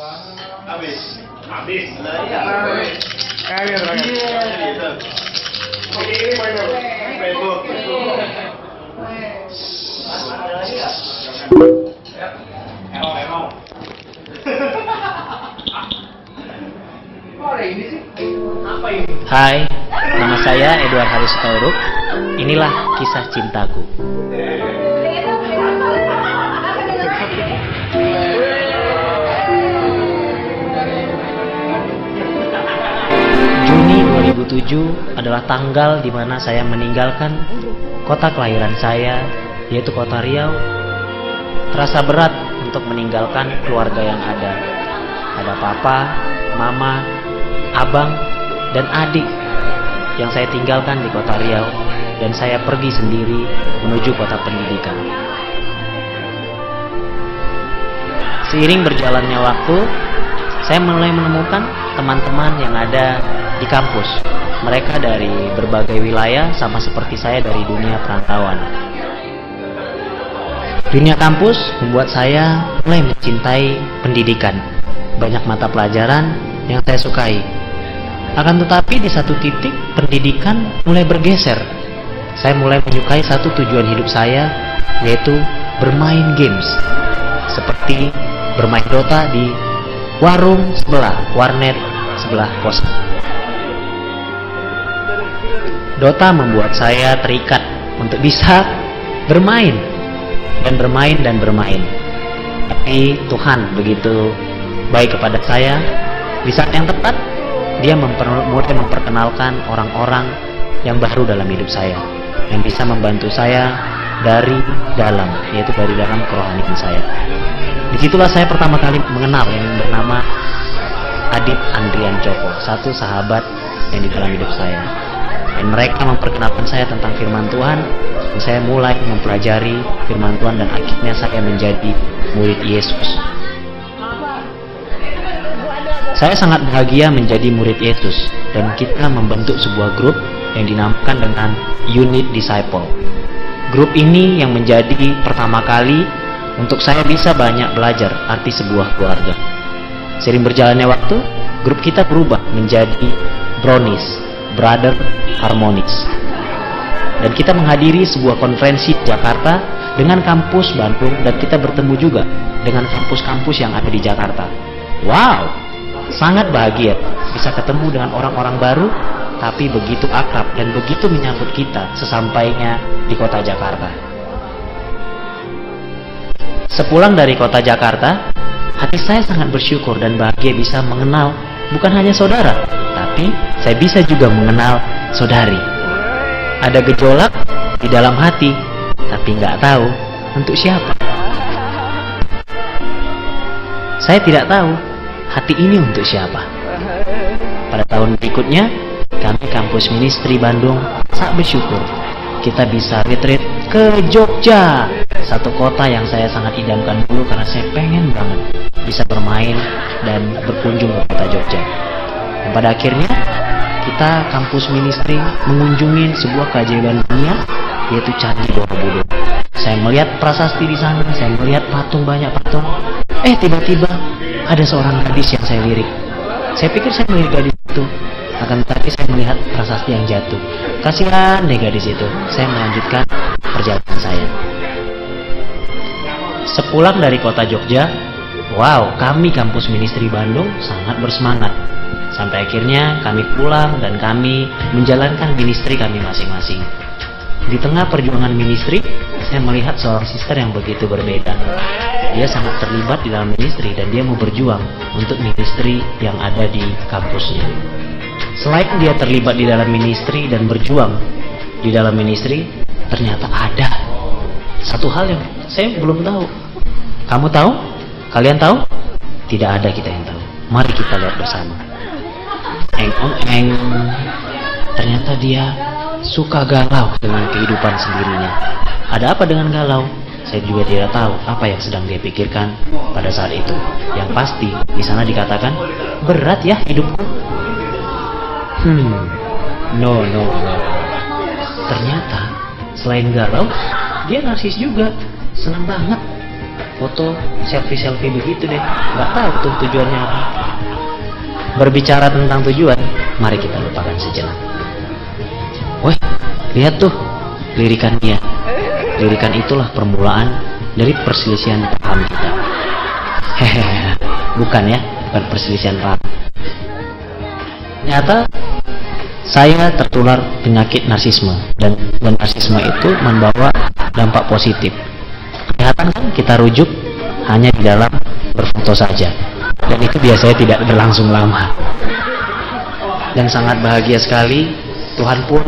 Habis. Habis. Facebook. Emang. Hai, nama saya Edward Haris Tauruk. Inilah kisah cintaku. Juni 2007 adalah tanggal di mana saya meninggalkan kota kelahiran saya, yaitu kota Riau. Terasa berat untuk meninggalkan keluarga yang ada. Ada papa, mama, abang, dan adik yang saya tinggalkan di kota Riau, dan saya pergi sendiri menuju kota pendidikan. Seiring berjalannya waktu, saya mulai menemukan teman-teman yang ada di kampus. Mereka dari berbagai wilayah, sama seperti saya dari dunia perantauan. Dunia kampus membuat saya mulai mencintai pendidikan. Banyak mata pelajaran yang saya sukai. Akan tetapi di satu titik pendidikan mulai bergeser. Saya mulai menyukai satu tujuan hidup saya, yaitu bermain games. Seperti bermain Dota di warung sebelah, warnet sebelah kosan. Dota membuat saya terikat untuk bisa bermain dan bermain dan bermain. Tapi Tuhan begitu baik kepada saya. Di saat yang tepat, Dia mulai memperkenalkan orang-orang yang baru dalam hidup saya, yang bisa membantu saya dari dalam, yaitu dari dalam kerohanian saya. Disitulah saya pertama kali mengenal yang bernama Adit Andrian Joko, satu sahabat yang di dalam hidup saya. Dan mereka memperkenalkan saya tentang firman Tuhan, dan saya mulai mempelajari firman Tuhan, dan akhirnya saya menjadi murid Yesus. Saya sangat bahagia menjadi murid Yesus, dan kita membentuk sebuah grup yang dinamakan dengan Unit Disciple. Grup ini yang menjadi pertama kali untuk saya bisa banyak belajar arti sebuah keluarga. Seiring berjalannya waktu, grup kita berubah menjadi Brownies, Brother Harmonies. Dan kita menghadiri sebuah konferensi di Jakarta dengan kampus Bandung, dan kita bertemu juga dengan kampus-kampus yang ada di Jakarta. Wow! Sangat bahagia bisa ketemu dengan orang-orang baru, tapi begitu akrab dan begitu menyambut kita sesampainya di kota Jakarta. Sepulang dari kota Jakarta, hati saya sangat bersyukur dan bahagia bisa mengenal bukan hanya saudara, tapi saya bisa juga mengenal saudari. Ada gejolak di dalam hati, tapi nggak tahu untuk siapa. Saya tidak tahu hati ini untuk siapa. Pada tahun berikutnya, kami kampus ministry Bandung sangat bersyukur kita bisa retreat ke Jogja, satu kota yang saya sangat idamkan dulu karena saya pengen banget bisa bermain dan berkunjung ke kota Jogja. Dan pada akhirnya kita kampus ministry mengunjungi sebuah keajaiban dunia, yaitu Candi Borobudur. Saya melihat prasasti di sana, saya melihat patung, banyak patung. Tiba-tiba ada seorang gadis yang saya lirik. Saya pikir saya melirik gadis itu, akan tetapi saya melihat prasasti yang jatuh. Kasihan deh gadis itu. Saya melanjutkan perjalanan saya. Sepulang dari kota Jogja, wow, kami kampus ministry Bandung sangat bersemangat. Sampai akhirnya kami pulang dan kami menjalankan ministry kami masing-masing. Di tengah perjuangan ministry, saya melihat seorang sister yang begitu berbeda. Dia sangat terlibat di dalam ministry dan dia mau berjuang untuk ministry yang ada di kampusnya. Selain dia terlibat di dalam ministry dan berjuang di dalam ministry, ternyata ada satu hal yang saya belum tahu. Kamu tahu? Kalian tahu? Tidak ada kita yang tahu. Mari kita lihat bersama. Ternyata dia suka galau dengan kehidupan sendirinya. Ada apa dengan galau? Saya juga tidak tahu apa yang sedang dia pikirkan pada saat itu. Yang pasti di sana dikatakan, berat ya hidupku. No. Ternyata selain galau, dia narsis juga. Senang banget. foto selfie begitu deh. Nggak tahu tuh tujuannya apa. Berbicara tentang tujuan, mari kita lupakan sejenak. Woi, lihat tuh lirikan dia. Lirikan itulah permulaan dari perselisihan paham kita. Hehehe, bukan ya, bukan perselisihan paham. Ternyata saya tertular penyakit narsisme dan narsisme itu membawa dampak positif. Kelihatan kan kita rujuk hanya di dalam berfoto saja, dan itu biasanya tidak berlangsung lama. Dan sangat bahagia sekali Tuhan pun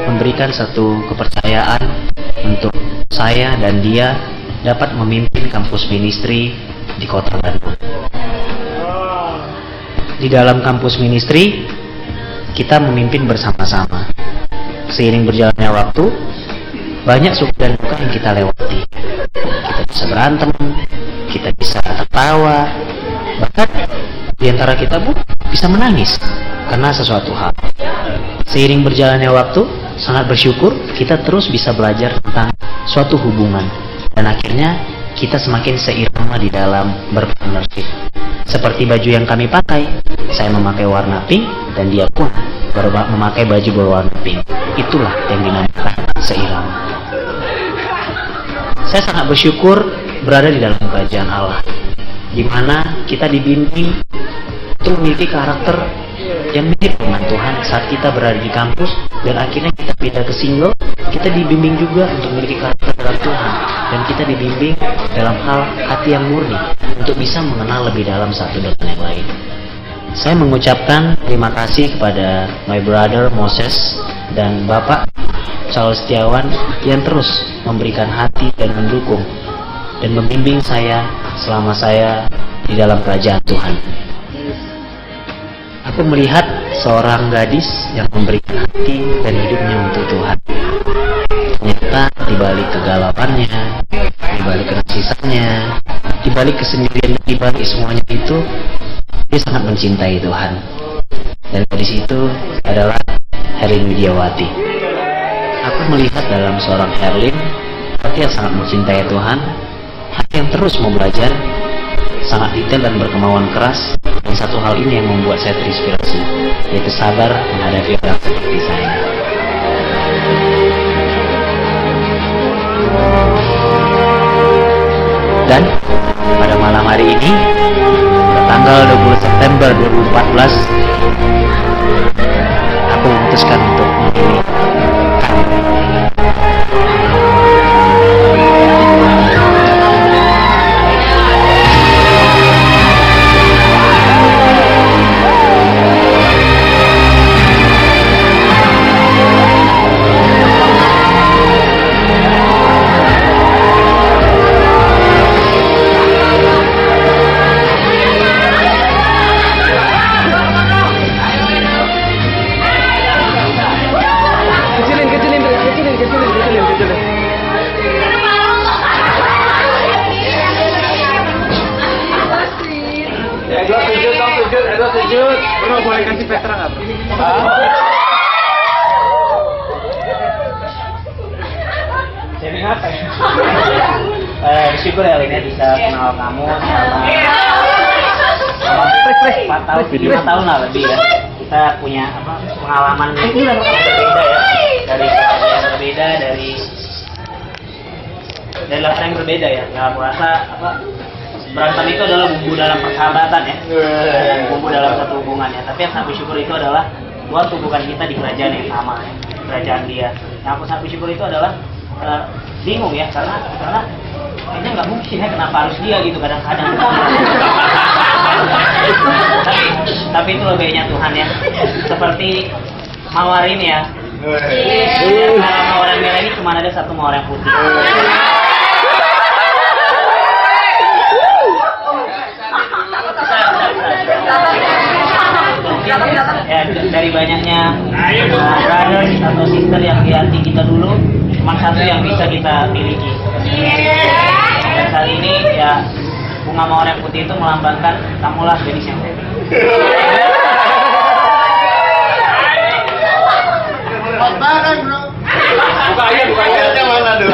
memberikan satu kepercayaan untuk saya dan dia dapat memimpin kampus ministry di kota Bandung. Di dalam kampus ministry kita memimpin bersama-sama. Seiring berjalannya waktu, banyak suka dan duka yang kita lewati. Kita bisa berantem, kita bisa tertawa, bahkan di antara kita pun bisa menangis karena sesuatu hal. Seiring berjalannya waktu, sangat bersyukur kita terus bisa belajar tentang suatu hubungan, dan akhirnya kita semakin seirama di dalam berpartnership. Seperti baju yang kami pakai, saya memakai warna pink dan dia pun memakai baju berwarna pink. Itulah yang dinamakan seirama. Saya sangat bersyukur berada di dalam kerajaan Allah, di mana kita dibimbing untuk memiliki karakter yang mirip dengan Tuhan saat kita berada di kampus, dan akhirnya kita pindah ke single. Kita dibimbing juga untuk memiliki karakter dalam Tuhan, dan kita dibimbing dalam hal hati yang murni untuk bisa mengenal lebih dalam satu dengan yang lain. Saya mengucapkan terima kasih kepada my brother Moses dan Bapak Charles Setiawan yang terus memberikan hati dan mendukung dan membimbing saya selama saya di dalam kerajaan Tuhan. Aku melihat seorang gadis yang memberikan hati dan hidupnya untuk Tuhan. Ternyata di balik kegalauannya, di balik keraksisannya, di balik kesendirian, di balik semuanya itu, dia sangat mencintai Tuhan. Dan gadis itu adalah Herlin Widiawati. Aku melihat dalam seorang Herlin hati yang sangat mencintai Tuhan, hati yang terus mau belajar, sangat detail dan berkemauan keras. Dan satu hal ini yang membuat saya terinspirasi, yaitu sabar menghadapi orang seperti saya. Dan pada malam hari ini, tanggal 20 September 2014, aku memutuskan untuk memilih kamu. Bro, boleh kasih Petra nggak, bro? Jadi apa ya? Bersyukur ya Lin ya bisa kenal kamu selama 5 tahun lah lebih ya. Kita punya pengalaman yang berbeda ya, dari yang berbeda, dari latar yang berbeda ya. Yang aku rasa berantem itu adalah bumbu dalam persahabatan ya, dan bumbu dalam satu hubungan ya. Tapi yang sangat bersyukur itu adalah Tuhan hubungan kita di kerajaan yang sama ya, kerajaan Dia. Yang aku sangat bersyukur itu adalah bingung ya, karena kayaknya nggak mungkin ya kenapa harus dia gitu kadang-kadang. tapi itu lebihnya Tuhan ya. Seperti mawar ini ya. Kalau mawar yang merah ini cuma ada satu mawar yang putih. Ya, dari banyaknya brothers atau sister yang di hati kita dulu, cuma satu yang bisa kita miliki. Dan saat ini ya bunga mawar yang putih itu melambangkan kamulah gadis yang happy. Buka aja mana dulu.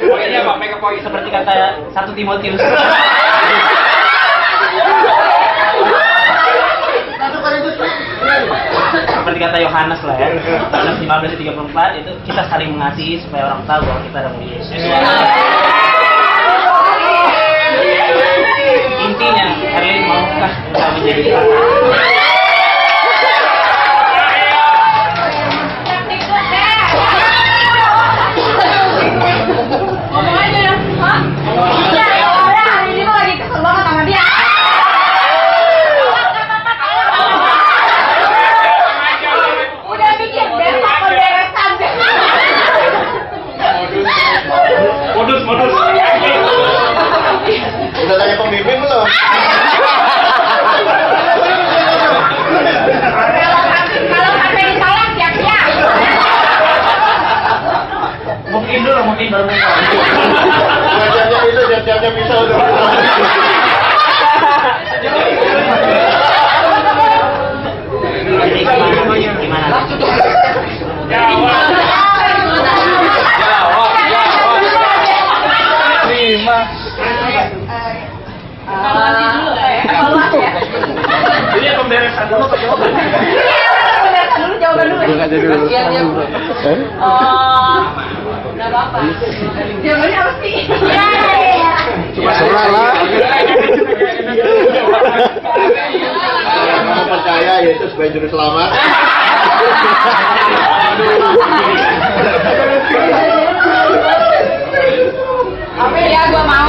Pokoknya Pak, make up 1 Timotius. Seperti kata Yohanes lah ya, Yohanes 15:34 itu kita saling mengasihi supaya orang tahu bahwa kita adalah Yesus. Intinya, Erlin maukah kita menjadi satu? Ngomong aja ya, hah? Iya, ya udah, hari ini mah lagi kesel banget sama dia. Udah bikin besok beresan deh. Modus. Udah tanya pembimbing belum? Kalau sampai ditolak siap-siap. Mungkin dulu, mungkin baru mau. Siap-siapnya itu, siap-siapnya pisau dulu. Jadi gimana? Terima. Evaluasi dulu ya. Evaluasi ya. Ini pemberesan dulu apa jawaban? Iya, pemberesan dulu, jawaban dulu. Buka aja dulu. Oh, nggak apa-apa. Jawabannya apa sih? Serah lah. Kamu percaya Yesus sebagai juru selamat? Apa ya, gua mau.